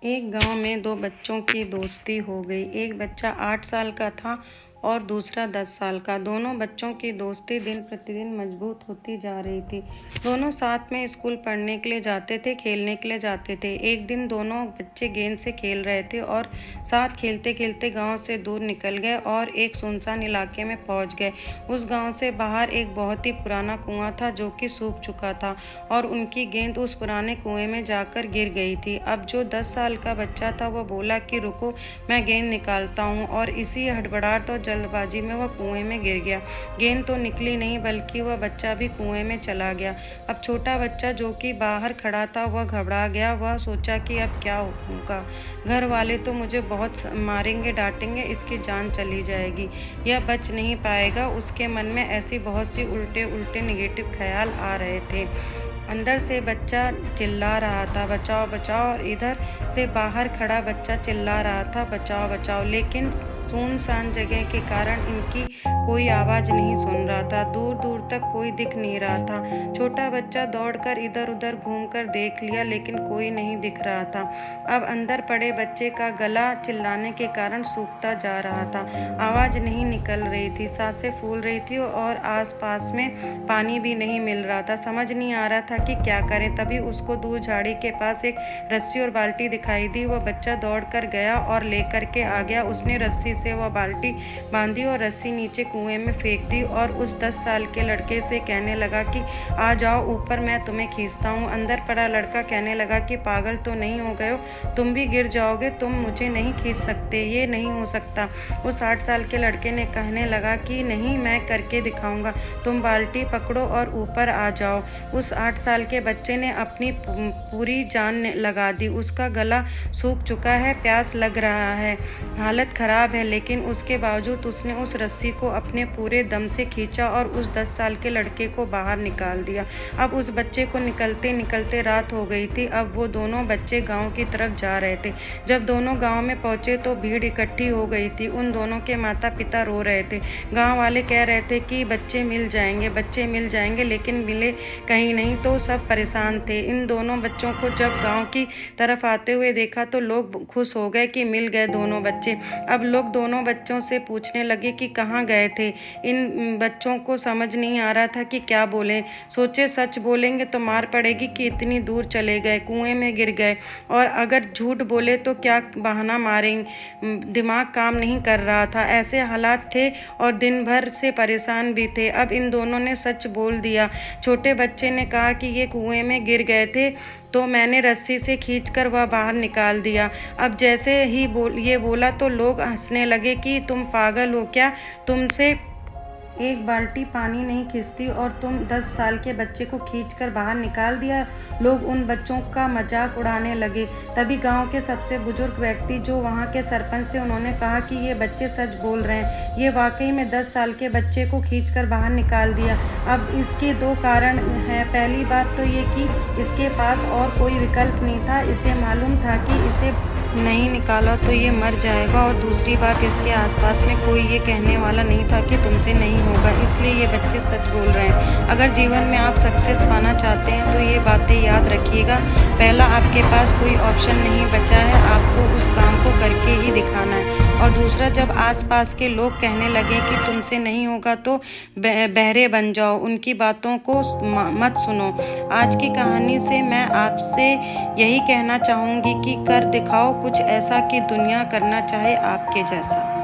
एक गांव में दो बच्चों की दोस्ती हो गई। एक बच्चा 8 साल का था और दूसरा 10 साल का। दोनों बच्चों की दोस्ती दिन प्रतिदिन मजबूत होती जा रही थी। दोनों साथ में स्कूल पढ़ने के लिए जाते थे, खेलने के लिए जाते थे। एक दिन दोनों बच्चे गेंद से खेल रहे थे और साथ खेलते खेलते गांव से दूर निकल गए और एक सुनसान इलाके में पहुंच गए। उस गांव से बाहर एक बहुत ही पुराना कुआं था जो कि सूख चुका था और उनकी गेंद उस पुराने कुएं में जाकर गिर गई थी। अब जो 10 साल का बच्चा था वह बोला कि रुको, मैं गेंद निकालता हूँ, और इसी हड़बड़ाहट और जल्दबाजी में वह कुएं में गिर गया। गेंद तो निकली नहीं बल्कि वह बच्चा भी कुएं में चला गया। अब छोटा बच्चा जो कि बाहर खड़ा था वह घबरा गया। वह सोचा कि अब क्या होगा, घर वाले तो मुझे बहुत मारेंगे, डांटेंगे, इसकी जान चली जाएगी, यह बच नहीं पाएगा। उसके मन में ऐसी बहुत सी उल्टे उल्टे निगेटिव ख्याल आ रहे थे। अंदर से बच्चा चिल्ला रहा था बचाओ बचाओ, और इधर से बाहर खड़ा बच्चा चिल्ला रहा था बचाओ बचाओ, लेकिन सुनसान जगह के कारण इनकी कोई आवाज नहीं सुन रहा था। दूर दूर तक कोई दिख नहीं रहा था। छोटा बच्चा दौड़कर इधर उधर घूमकर देख लिया लेकिन कोई नहीं दिख रहा था। अब अंदर पड़े बच्चे का गला चिल्लाने के कारण सूखता जा रहा था। आवाज नहीं निकल रही थी, सांसें फूल रही थी और आसपास में पानी भी नहीं मिल रहा था। समझ नहीं आ रहा था कि क्या करें। तभी उसको दूर झाड़ी के पास एक रस्सी और बाल्टी दिखाई दी। वह बच्चा दौड़ कर गया और लेकर के आ गया। उसने रस्सी से वह बाल्टी बांधी और रस्सी नीचे कुएं में फेंक दी और उस 10 साल के लड़के से कहने लगा कि आ जाओ ऊपर, मैं तुम्हें खींचता हूँ। अंदर पड़ा लड़का कहने लगा कि पागल तो नहीं हो गए हो, तुम भी गिर जाओगे, तुम मुझे नहीं खींच सकते, ये नहीं हो सकता। उस 8 साल के लड़के ने कहने लगा कि नहीं, मैं करके दिखाऊंगा, तुम बाल्टी पकड़ो और ऊपर आ जाओ। उस 8 साल के बच्चे ने अपनी पूरी जान लगा दी। उसका गला सूख चुका है, प्यास लग रहा है, हालत खराब है, लेकिन उसके बावजूद उसने उस रस्सी को अपने पूरे दम से खींचा और उस 10 साल के लड़के को बाहर निकाल दिया। अब उस बच्चे को निकलते निकलते रात हो गई थी। अब वो दोनों बच्चे गांव की तरफ जा रहे थे। जब दोनों गांव में पहुंचे तो भीड़ इकट्ठी हो गई थी। उन दोनों के माता पिता रो रहे थे। गांव वाले कह रहे थे कि बच्चे मिल जाएंगे, बच्चे मिल जाएंगे, लेकिन मिले कहीं नहीं। तो सब परेशान थे। इन दोनों बच्चों को जब गांव की तरफ आते हुए देखा तो लोग खुश हो गए कि मिल गए दोनों बच्चे। अब लोग दोनों बच्चों से पूछने लगे कि कहाँ गए थे। इन बच्चों को समझ नहीं आ रहा था कि क्या बोले। सोचे सच बोलेंगे तो मार पड़ेगी कि इतनी दूर चले गए, कुएं में गिर गए, और अगर झूठ बोले तो क्या बहाना मारेंगे। दिमाग काम नहीं कर रहा था। ऐसे हालात थे और दिन भर से परेशान भी थे। अब इन दोनों ने सच बोल दिया। छोटे बच्चे ने कहा कि ये कुएं में गिर गए थे तो मैंने रस्सी से खींचकर वह बाहर निकाल दिया। अब जैसे ही ये बोला तो लोग हंसने लगे कि तुम पागल हो क्या, तुमसे एक बाल्टी पानी नहीं खींचती और तुम 10 साल के बच्चे को खींचकर बाहर निकाल दिया। लोग उन बच्चों का मजाक उड़ाने लगे। तभी गांव के सबसे बुजुर्ग व्यक्ति जो वहां के सरपंच थे, उन्होंने कहा कि ये बच्चे सच बोल रहे हैं, ये वाकई में 10 साल के बच्चे को खींचकर बाहर निकाल दिया। अब इसके दो कारण हैं। पहली बात तो ये कि इसके पास और कोई विकल्प नहीं था, इसे मालूम था कि इसे नहीं निकाला तो ये मर जाएगा, और दूसरी बात, इसके आसपास में कोई ये कहने वाला नहीं था कि तुमसे नहीं होगा, इसलिए ये बच्चे सच बोल रहे हैं। अगर जीवन में आप सक्सेस पाना चाहते हैं तो ये बातें याद रखिएगा। पहला, आपके पास कोई ऑप्शन नहीं बचा है, आपको उस काम को करके ही दिखाना है। और दूसरा, जब आसपास के लोग कहने लगे कि तुमसे नहीं होगा तो बहरे बन जाओ, उनकी बातों को मत सुनो। आज की कहानी से मैं आपसे यही कहना चाहूँगी कि कर दिखाओ कुछ ऐसा कि दुनिया करना चाहे आपके जैसा।